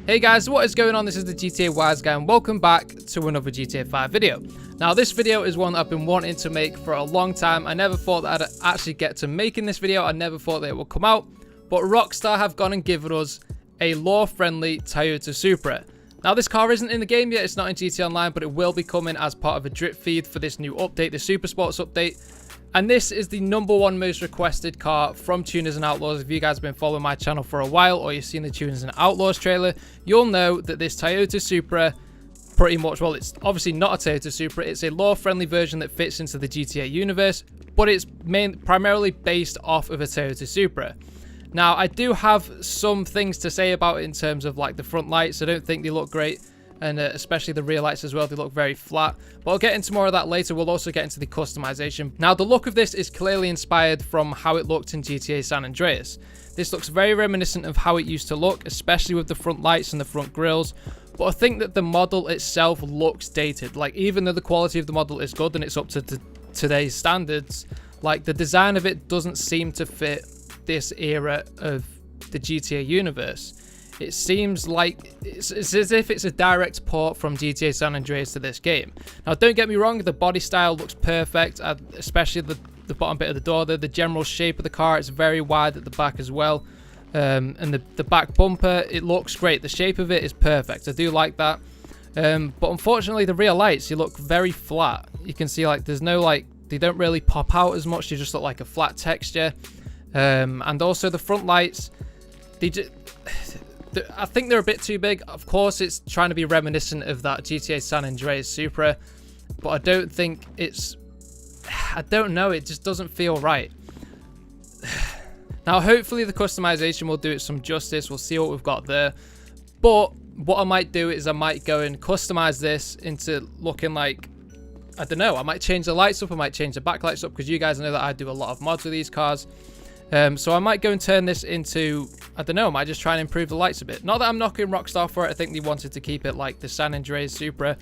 Hey guys, what is going on? This is the GTA Wise Guy and welcome back to another GTA 5 video. Now this video is one I've been wanting to make for a long time. I never thought that I'd actually get to making this video. I never thought that it would come out. But Rockstar have gone and given us a lore-friendly Toyota Supra. Now this car isn't in the game yet, it's not in GTA Online, but it will be coming as part of a drip feed for this new update, the Super Sports update. And this is the #1 most requested car from Tuners and Outlaws. If you guys have been following my channel for a while or you've seen the Tuners and Outlaws trailer, you'll know that this Toyota Supra pretty much, well, it's obviously not a Toyota Supra, it's a lore-friendly version that fits into the GTA universe, but it's primarily based off of a Toyota Supra. Now, I do have some things to say about it in terms of like the front lights. I don't think they look great. And especially the rear lights as well, they look very flat. But I'll get into more of that later. We'll also get into the customization. Now, the look of this is clearly inspired from how it looked in GTA San Andreas. This looks very reminiscent of how it used to look, especially with the front lights and the front grills. But I think that the model itself looks dated. Like, even though the quality of the model is good and it's up to today's standards, like the design of it doesn't seem to fit this era of the GTA universe. It seems like it's as if it's a direct port from GTA San Andreas to this game. Now, don't get me wrong, the body style looks perfect, especially the bottom bit of the door there. The general shape of the car, it's very wide at the back as well. And the back bumper, it looks great. The shape of it is perfect. I do like that. But unfortunately, the rear lights, they look very flat. You can see like there's no like, they don't really pop out as much. They just look like a flat texture. And also the front lights, I think they're a bit too big. Of course, it's trying to be reminiscent of that GTA San Andreas Supra, but I don't think it's... I don't know, it just doesn't feel right. Now, hopefully the customization will do it some justice. We'll see what we've got there. But what I might do is I might go and customize this into looking like... I don't know, I might change the lights up, I might change the backlights up, because you guys know that I do a lot of mods with these cars. So I might go and turn this into, I don't know, I might just try and improve the lights a bit. Not that I'm knocking Rockstar for it, I think they wanted to keep it like the San Andreas Supra,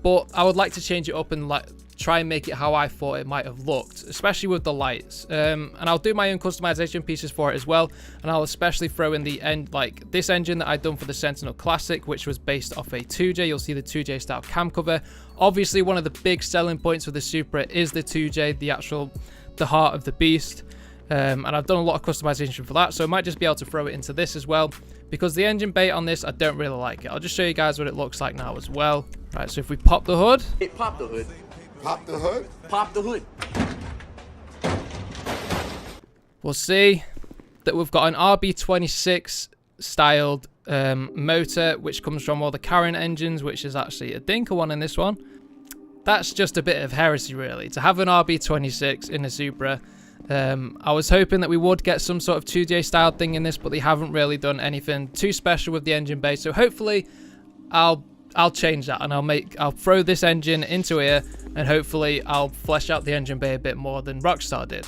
but I would like to change it up and like try and make it how I thought it might have looked, especially with the lights. And I'll do my own customization pieces for it as well, and I'll especially throw in the end, like this engine that I've done for the Sentinel Classic, which was based off a 2J. You'll see the 2J style cam cover. Obviously, one of the big selling points for the Supra is the 2J, the heart of the beast. And I've done a lot of customization for that, so I might just be able to throw it into this as well, because the engine bay on this, I don't really like it. I'll just show you guys what it looks like now as well. Right, so if we pop the hood. Pop the hood. Pop the hood? Pop the hood. We'll see that we've got an RB26 styled motor, which comes from all the Karin engines, which is actually a Dinka one in this one. That's just a bit of heresy, really, to have an RB26 in a Supra. I was hoping that we would get some sort of 2J style thing in this, but they haven't really done anything too special with the engine bay. So hopefully I'll change that, and I'll throw this engine into here, and hopefully I'll flesh out the engine bay a bit more than Rockstar did.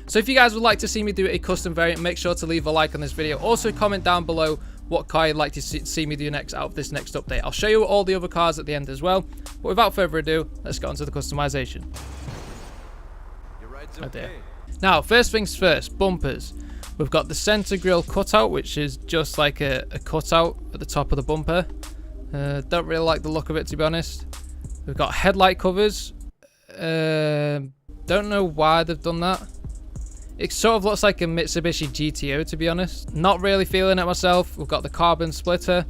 So if you guys would like to see me do a custom variant, make sure to leave a like on this video. Also comment down below what car you'd like to see me do next out of this next update. I'll show you all the other cars at the end as well. But without further ado, let's get on to the customization. Oh dear. Now, first things first, bumpers. We've got the center grille cutout, which is just like a cutout at the top of the bumper. Don't really like the look of it, to be honest. We've got headlight covers. Don't know why they've done that. It sort of looks like a Mitsubishi GTO, to be honest. Not really feeling it myself. We've got the carbon splitter.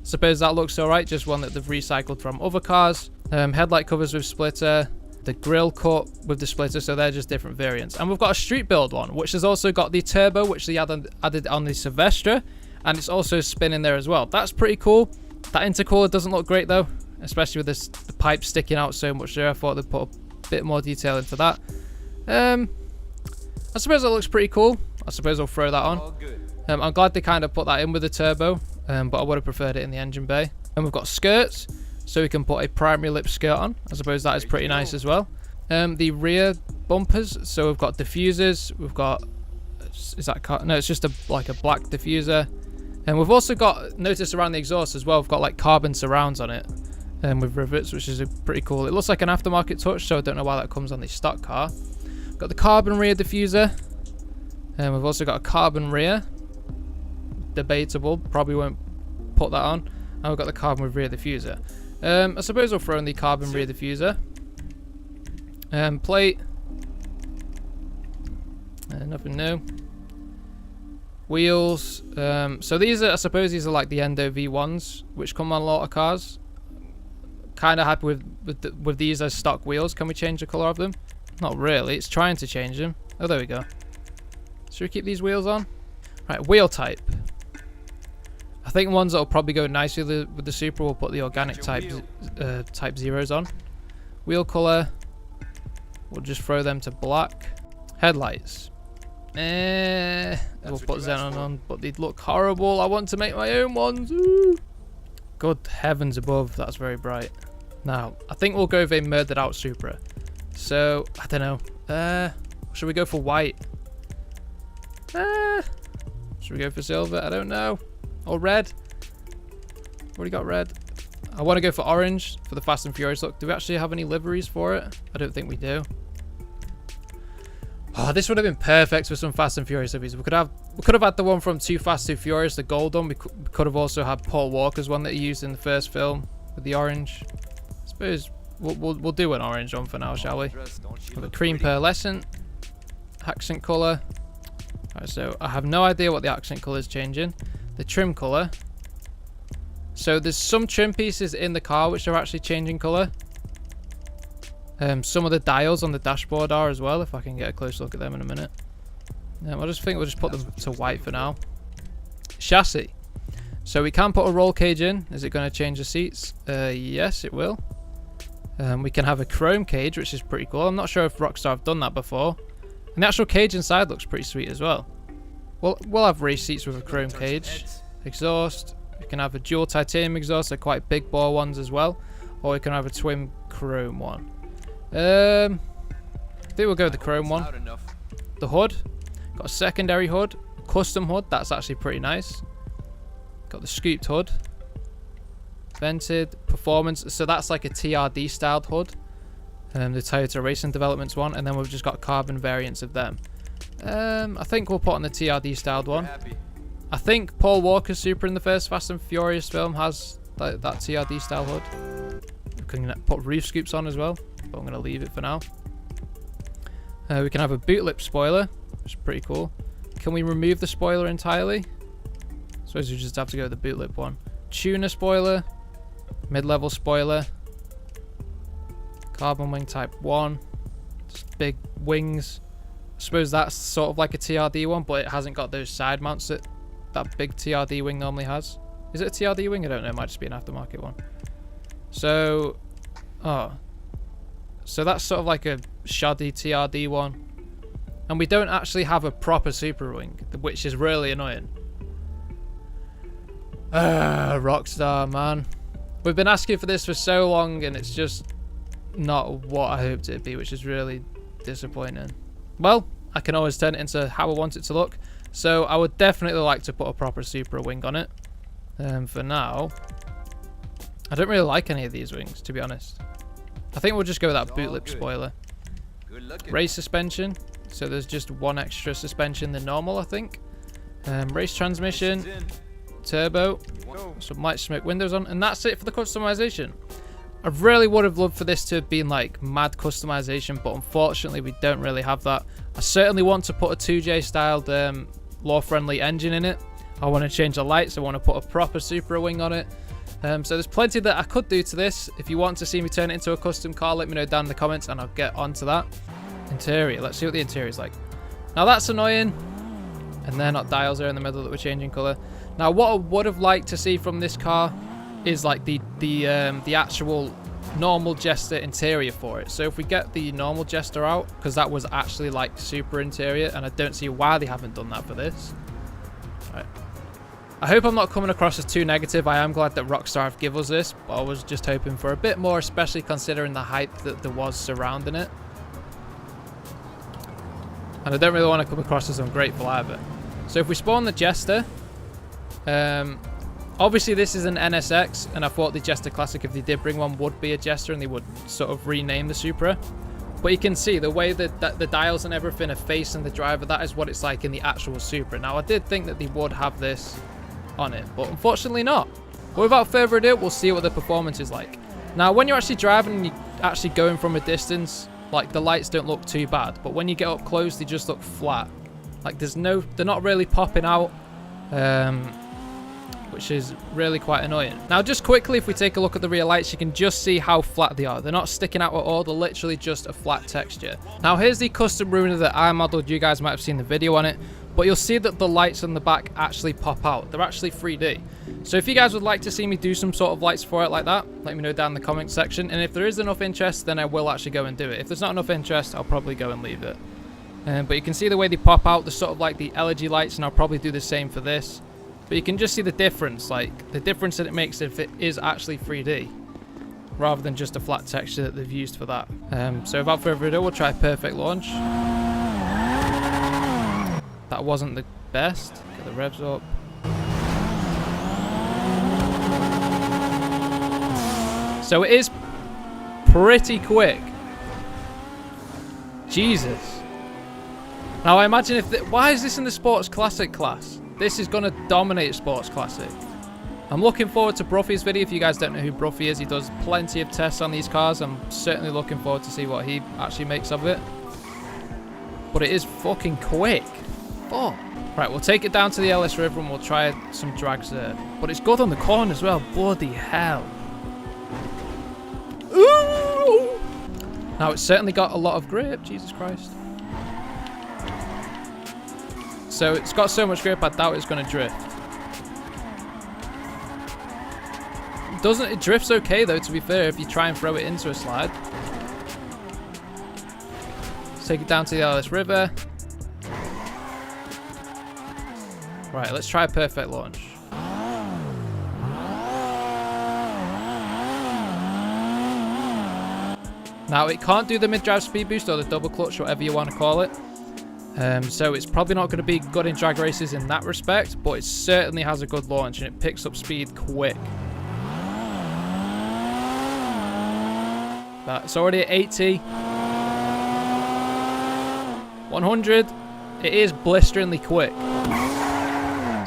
Suppose that looks alright, just one that they've recycled from other cars. Headlight covers with splitter. The grill cut with the splitter, so they're just different variants. And we've got a street build one, which has also got the turbo, which they added on the Silvestre, and it's also spinning there as well. That's pretty cool. That intercooler doesn't look great though, especially with the pipe sticking out so much there. I thought they'd put a bit more detail into that. I suppose that looks pretty cool. I suppose I'll throw that on. I'm glad they kind of put that in with the turbo, but I would have preferred it in the engine bay. And we've got skirts, so we can put a primary lip skirt on. I suppose that is pretty nice as well. The rear bumpers, so we've got diffusers. We've got, is that car? No, it's just like a black diffuser. And we've also got, notice around the exhaust as well, we've got like carbon surrounds on it, with rivets, which is pretty cool. It looks like an aftermarket touch, so I don't know why that comes on the stock car. We've got the carbon rear diffuser, and we've also got a carbon rear. Debatable, probably won't put that on. And we've got the carbon with rear diffuser. I suppose we'll throw in the carbon rear diffuser. Plate. Nothing new. Wheels. So these are, I suppose these are like the Endo V1s, which come on a lot of cars. Kind of happy with these as stock wheels. Can we change the color of them? Not really. It's trying to change them. Oh, there we go. Should we keep these wheels on? Right, wheel type. I think ones that will probably go nicely with the Supra, we'll put the organic type zeros on. Wheel color. We'll just throw them to black. Headlights. We'll put xenon on, but they'd look horrible. I want to make my own ones. Ooh. Good heavens above, that's very bright. Now, I think we'll go with a murdered out Supra. So, I don't know. Should we go for white? Should we go for silver? I don't know. Or red? Already got red. I want to go for orange for the Fast and Furious look. Do we actually have any liveries for it? I don't think we do. Oh, this would have been perfect for some Fast and Furious liveries. We could have had the one from Too Fast Too Furious, the gold one. We could have also had Paul Walker's one that he used in the first film with the orange. I suppose we'll do an orange one for now, shall we? With a cream pearlescent accent color. Alright, so I have no idea what the accent color is changing. The trim color. So there's some trim pieces in the car which are actually changing color. Some of the dials on the dashboard are as well, if I can get a close look at them in a minute. I just think we'll just put them to white for now. Chassis. So we can put a roll cage in. Is it going to change the seats? Yes, it will. We can have a chrome cage, which is pretty cool. I'm not sure if Rockstar have done that before. And the actual cage inside looks pretty sweet as well. We'll have race seats with a chrome cage. Exhaust. We can have a dual titanium exhaust, so quite big bore ones as well. Or we can have a twin chrome one. I think we'll go with the chrome one. The hood. Got a secondary hood. Custom hood. That's actually pretty nice. Got the scooped hood. Vented. Performance. So that's like a TRD styled hood. The Toyota Racing Developments one. And then we've just got carbon variants of them. I think we'll put on the TRD styled one. I think Paul Walker's Supra in the first Fast and Furious film has that TRD style hood. We can put roof scoops on as well, but I'm going to leave it for now. We can have a boot lip spoiler, which is pretty cool. Can we remove the spoiler entirely? I suppose we just have to go with the boot lip one. Tuner spoiler, mid-level spoiler, carbon wing type 1, just big wings. I suppose that's sort of like a TRD one, but it hasn't got those side mounts that big TRD wing normally has. Is it a TRD wing? I don't know. It might just be an aftermarket one. So, so that's sort of like a shoddy TRD one. And we don't actually have a proper Supra wing, which is really annoying. Rockstar, man. We've been asking for this for so long, and it's just not what I hoped it'd be, which is really disappointing. Well, I can always turn it into how I want it to look. So I would definitely like to put a proper Supra wing on it. For now, I don't really like any of these wings, to be honest. I think we'll just go with that boot lip spoiler. Race suspension. So there's just one extra suspension than normal, I think. Race transmission. Turbo. Some light smoke windows on. And that's it for the customization. I really would have loved for this to have been like mad customization, but unfortunately we don't really have that. I certainly want to put a 2J styled law-friendly engine in it. I want to change the lights. I want to put a proper Supra wing on it. So there's plenty that I could do to this. If you want to see me turn it into a custom car, let me know down in the comments and I'll get onto that. Interior. Let's see what the interior is like. Now that's annoying. And they're not dials there in the middle that we're changing color. Now what I would have liked to see from this car is like the actual normal Jester interior for it. So if we get the normal Jester out, because that was actually like super interior, and I don't see why they haven't done that for this. Right. I hope I'm not coming across as too negative. I am glad that Rockstar have given us this, but I was just hoping for a bit more, especially considering the hype that there was surrounding it. And I don't really want to come across as ungrateful either. So if we spawn the Jester, obviously this is an NSX, and I thought the Jester Classic, if they did bring one, would be a Jester and they would sort of rename the Supra. But you can see the way that the dials and everything are facing the driver, that is what it's like in the actual Supra. Now I did think that they would have this on it, but unfortunately not. But without further ado, we'll see what the performance is like. Now, when you're actually driving and you're actually going from a distance, like the lights don't look too bad. But when you get up close, they just look flat. Like they're not really popping out, which is really quite annoying. Now, just quickly, if we take a look at the rear lights, you can just see how flat they are. They're not sticking out at all. They're literally just a flat texture. Now, here's the custom Ruiner that I modeled. You guys might have seen the video on it, but you'll see that the lights on the back actually pop out. They're actually 3D. So if you guys would like to see me do some sort of lights for it like that, let me know down in the comment section. And if there is enough interest, then I will actually go and do it. If there's not enough interest, I'll probably go and leave it. But you can see the way they pop out. They're sort of like the LED lights, and I'll probably do the same for this. But you can just see the difference, like the difference that it makes if it is actually 3D, rather than just a flat texture that they've used for that. So without further ado, we'll try perfect launch. That wasn't the best. Get the revs up. So it is pretty quick. Jesus. Now I imagine why is this in the Sports Classic class? This is going to dominate Sports Classic. I'm looking forward to Bruffy's video. If you guys don't know who Bruffy is, he does plenty of tests on these cars. I'm certainly looking forward to see what he actually makes of it. But it is fucking quick. Fuck. Right, we'll take it down to the Ellis River and we'll try some drags there. But it's good on the corner as well. Bloody hell. Ooh! Now, it's certainly got a lot of grip. Jesus Christ. So it's got so much grip, I doubt it's going to drift. It drifts okay though, to be fair, if you try and throw it into a slide. Let's take it down to the Ellis River. Right, let's try a perfect launch. Now it can't do the mid-drive speed boost or the double clutch, whatever you want to call it. So it's probably not going to be good in drag races in that respect, but it certainly has a good launch and it picks up speed quick. It's already at 80. 100. It is blisteringly quick.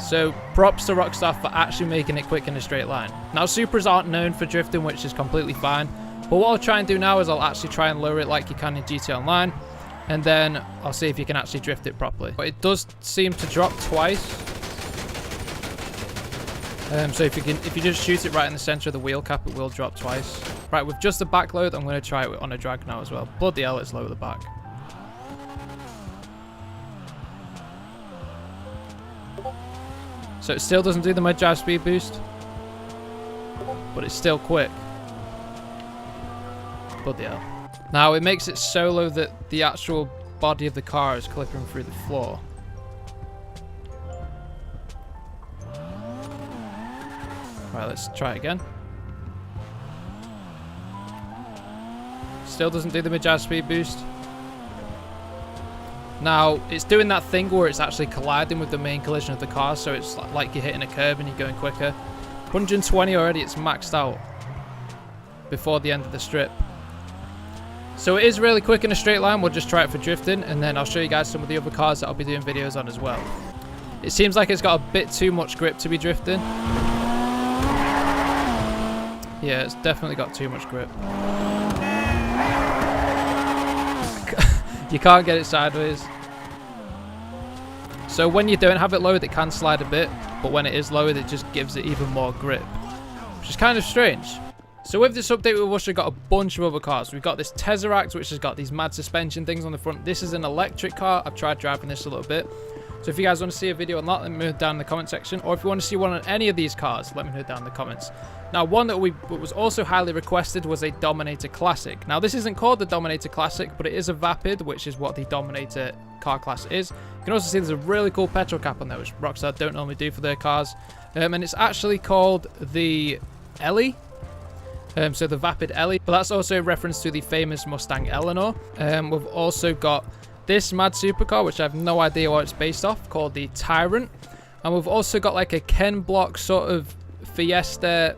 So props to Rockstar for actually making it quick in a straight line. Now Supras aren't known for drifting, which is completely fine. But what I'll try and do now is I'll actually try and lower it like you can in GTA Online. And then I'll see if you can actually drift it properly. But it does seem to drop twice. So if you just shoot it right in the center of the wheel cap, it will drop twice. Right, with just the back load, I'm going to try it on a drag now as well. Bloody hell, it's low at the back. So it still doesn't do the mid-drive speed boost. But it's still quick. Bloody hell. Now it makes it so low that the actual body of the car is clipping through the floor. Right, let's try it again. Still doesn't do the mid-drive speed boost. Now it's doing that thing where it's actually colliding with the main collision of the car, so it's like you're hitting a curb and you're going quicker. 120 already, it's maxed out before the end of the strip. So it is really quick in a straight line. We'll just try it for drifting, and then I'll show you guys some of the other cars that I'll be doing videos on as well. It seems like it's got a bit too much grip to be drifting. Yeah, it's definitely got too much grip. You can't get it sideways. So when you don't have it lowered, it can slide a bit, but when it is lowered, it just gives it even more grip, which is kind of strange. So with this update, we've also got a bunch of other cars. We've got this Tesseract, which has got these mad suspension things on the front. This is an electric car. I've tried driving this a little bit. So if you guys want to see a video on that, let me know down in the comment section. Or if you want to see one on any of these cars, let me know down in the comments. Now, one that was also highly requested was a Dominator Classic. Now, this isn't called the Dominator Classic, but it is a Vapid, which is what the Dominator car class is. You can also see there's a really cool petrol cap on there, which Rockstar don't normally do for their cars. And it's actually called the Ellie. So the Vapid Ellie, but that's also a reference to the famous Mustang Eleanor. We've also got this mad supercar, which I have no idea what it's based off, called the Tyrant. And we've also got like a Ken Block sort of Fiesta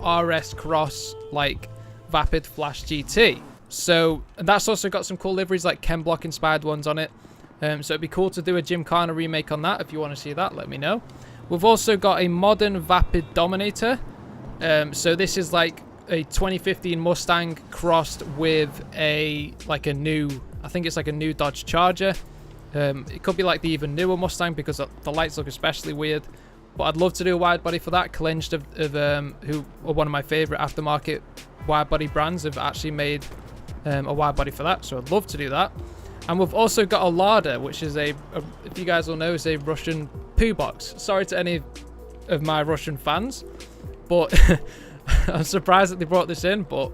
RS Cross like Vapid Flash GT. So and that's also got some cool liveries like Ken Block inspired ones on it. So it'd be cool to do a Gymkhana remake on that. If you want to see that, let me know. We've also got a modern Vapid Dominator. So this is like a 2015 Mustang crossed with I think it's like a new Dodge Charger. It could be like the even newer Mustang because the lights look especially weird. But I'd love to do a wide body for that. Clinched who are one of my favorite aftermarket wide body brands, have actually made a wide body for that. So I'd love to do that. And we've also got a Lada, which is if you guys will know, is a Russian poo box. Sorry to any of my Russian fans, but I'm surprised that they brought this in. But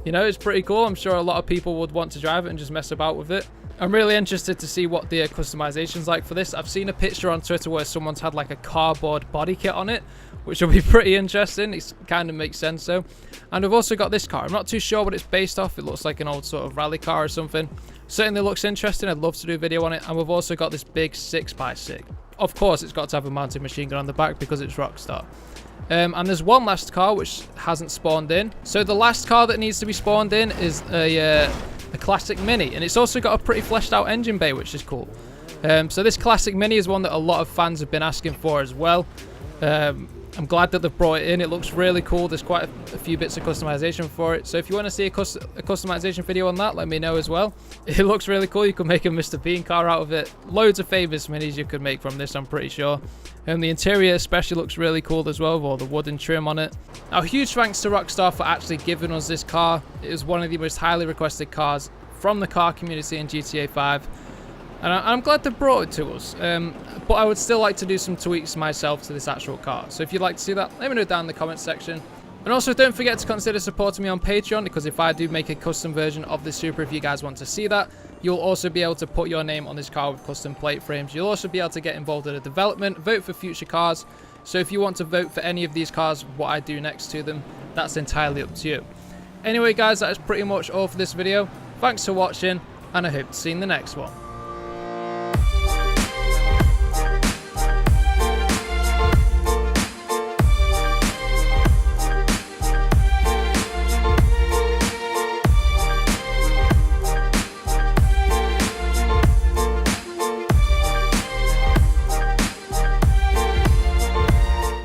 you know, it's pretty cool. I'm sure a lot of people would want to drive it and just mess about with it. I'm really interested to see what the customization's like for this. I've seen a picture on Twitter where someone's had like a cardboard body kit on it, which will be pretty interesting. It kind of makes sense though. And we've also got this car. I'm not too sure what it's based off. It looks like an old sort of rally car or something. Certainly looks interesting. I'd love to do a video on it. And we've also got this big 6x6. Of course, it's got to have a mounted machine gun on the back because it's Rockstar. And there's one last car which hasn't spawned in. So the last car that needs to be spawned in is a Classic Mini, and it's also got a pretty fleshed out engine bay, which is cool. So this Classic Mini is one that a lot of fans have been asking for as well. I'm glad that they've brought it in. It looks really cool. There's quite a few bits of customization for it. So if you want to see a customization video on that, let me know as well. It looks really cool. You could make a Mr. Bean car out of it. Loads of famous minis you could make from this, I'm pretty sure. And the interior especially looks really cool as well, with all the wooden trim on it. Now, huge thanks to Rockstar for actually giving us this car. It is one of the most highly requested cars from the car community in GTA 5. And I'm glad they brought it to us, but I would still like to do some tweaks myself to this actual car. So if you'd like to see that, let me know down in the comments section. And also don't forget to consider supporting me on Patreon, because if I do make a custom version of the Supra, if you guys want to see that, you'll also be able to put your name on this car with custom plate frames. You'll also be able to get involved in the development, vote for future cars. So if you want to vote for any of these cars, what I do next to them, that's entirely up to you. Anyway guys, that is pretty much all for this video. Thanks for watching, and I hope to see you in the next one.